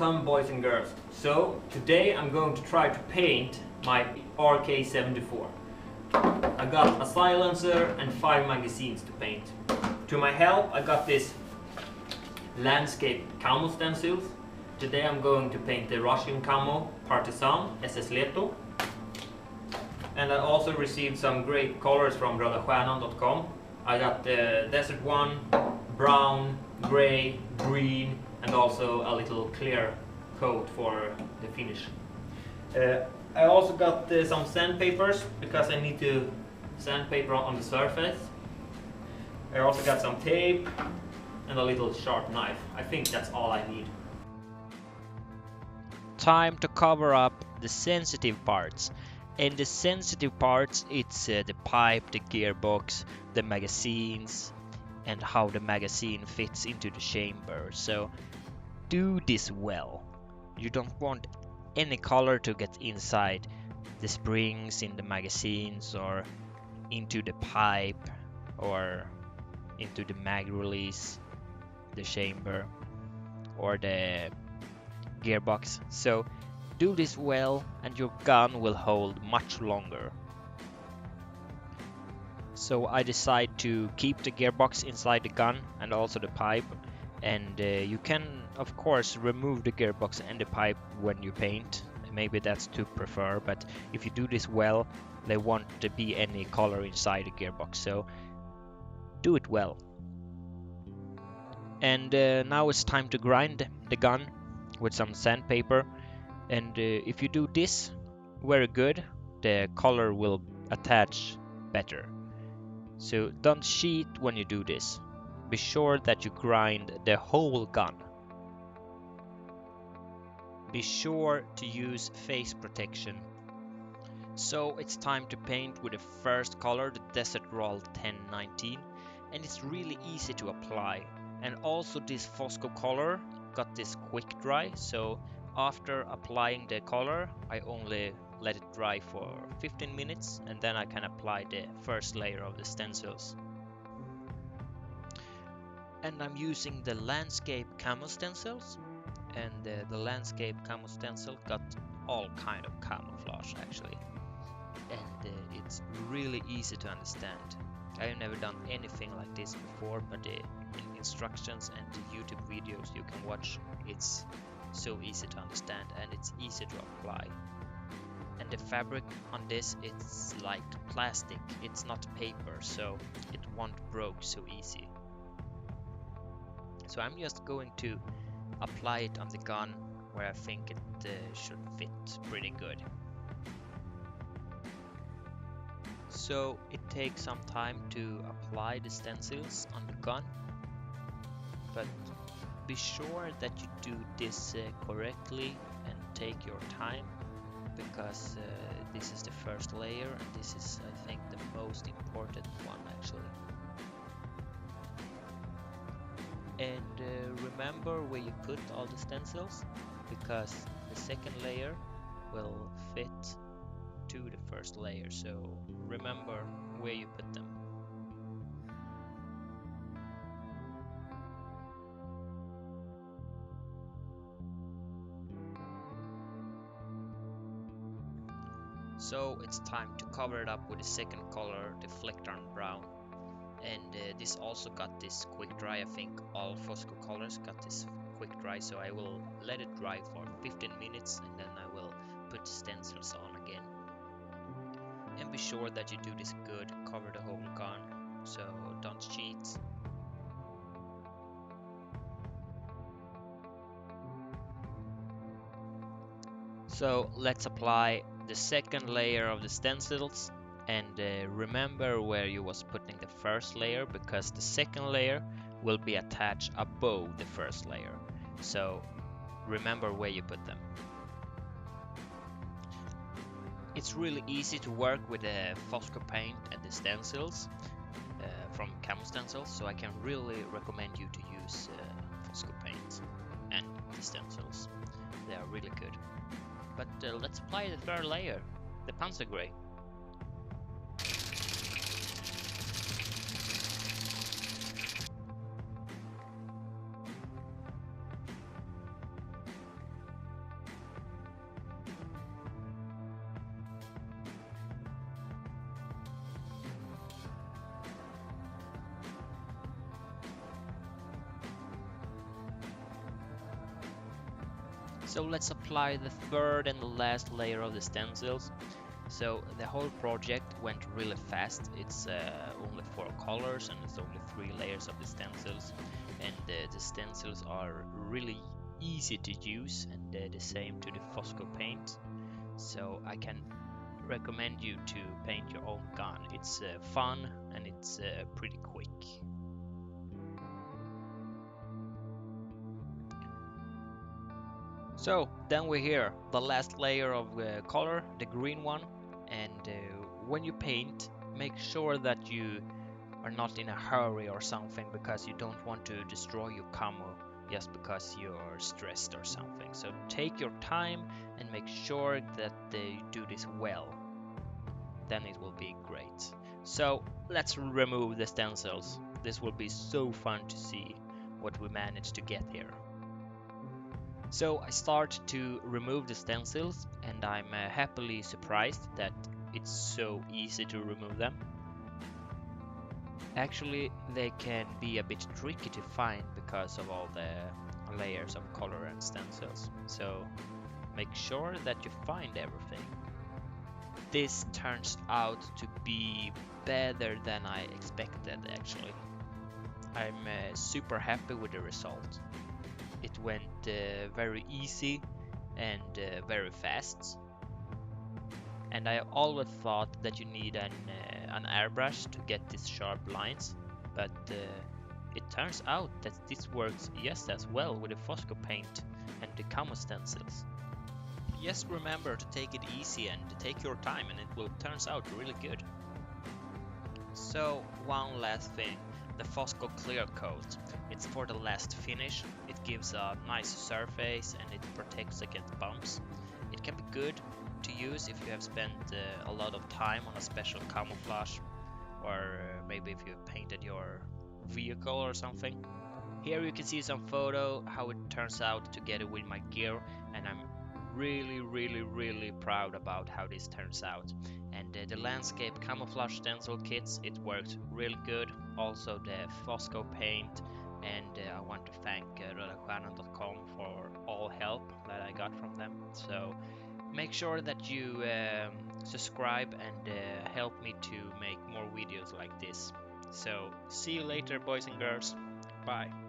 Welcome boys and girls. So today I'm going to try to paint my AK74. I got a silencer and 5 magazines to paint. To my help I got this landscape camo stencils. Today I'm going to paint the Russian camo partizan ss-leto. And I also received some great colors from Worldairsofts. I got the desert one, brown, grey, green, and also a little clear coat for the finish. I also got some sandpapers because I need to sandpaper on the surface. I also got some tape and a little sharp knife. I think that's all I need. Time to cover up the sensitive parts. And the sensitive parts, it's the pipe, the gearbox, the magazines, and how the magazine fits into the chamber. So do this well. You don't want any color to get inside the springs in the magazines or into the pipe or into the mag release, the chamber or the gearbox. So do this well and your gun will hold much longer. So I decide to keep the gearbox inside the gun and also the pipe, and you can of course remove the gearbox and the pipe when you paint. Maybe that's to prefer, but if you do this well there won't be any color inside the gearbox, so do it well. And now it's time to grind the gun with some sandpaper. And if you do this very good, the color will attach better. So don't cheat when you do this. Be sure that you grind the whole gun. Be sure to use face protection. So it's time to paint with the first color, the Desert Roll 1019, and it's really easy to apply. And also this Fosco color got this quick dry, so after applying the color I only let it dry for 15 minutes and then I can apply the first layer of the stencils. And I'm using the landscape camo stencils, and the landscape camo stencil got all kind of camouflage actually, and it's really easy to understand. I have never done anything like this before, but in instructions and the YouTube videos you can watch, it's so easy to understand and it's easy to apply. And the fabric on this, it's like plastic, it's not paper, so it won't break so easy. So I'm just going to apply it on the gun where I think it should fit pretty good. So it takes some time to apply the stencils on the gun, but be sure that you do this correctly and take your time, because this is the first layer and this is, I think, the most important one actually. And remember where you put all the stencils, because the second layer will fit to the first layer, so remember where you put them. So it's time to cover it up with the second color, the Flectron Brown. And this also got this quick dry. I think all Fosco colors got this quick dry, so I will let it dry for 15 minutes and then I will put the stencils on again. And be sure that you do this good, cover the whole gun, so don't cheat. So let's apply the second layer of the stencils, and remember where you was putting the first layer, because the second layer will be attached above the first layer, so remember where you put them. It's really easy to work with the Fosco paint and the stencils from Camo stencils, so I can really recommend you to use Fosco paint and the stencils. They are really good. But let's apply the third layer, the Panzer Gray. So let's apply the third and the last layer of the stencils. So the whole project went really fast. It's only 4 colors and it's only 3 layers of the stencils. And the stencils are really easy to use, and the same to the Fosco paint. So I can recommend you to paint your own gun. It's fun and it's pretty quick. So then we're here, the last layer of color, the green one. And when you paint, make sure that you are not in a hurry or something, because you don't want to destroy your camo just because you're stressed or something. So take your time and make sure that you do this well. Then it will be great. So let's remove the stencils. This will be so fun to see what we managed to get here. So I start to remove the stencils, and I'm happily surprised that it's so easy to remove them. Actually, they can be a bit tricky to find because of all the layers of color and stencils. So make sure that you find everything. This turns out to be better than I expected, actually. I'm super happy with the result. It went very easy and very fast. And I always thought that you need an airbrush to get these sharp lines, but it turns out that this works just as well with the Fosco paint and the Camo stencils. Just remember to take it easy and take your time, and it will turns out really good. So one last thing, the Fosco clear coat. It's for the last finish. It gives a nice surface and it protects against bumps. It can be good to use if you have spent a lot of time on a special camouflage, or maybe if you painted your vehicle or something. Here you can see some photo how it turns out together with my gear, and I'm really proud about how this turns out. And the landscape camouflage stencil kits, it worked really good. Also the Fosco paint, and I want to thank rödastjärnan.com for all help that I got from them. So make sure that you subscribe and help me to make more videos like this. So see you later, boys and girls. Bye.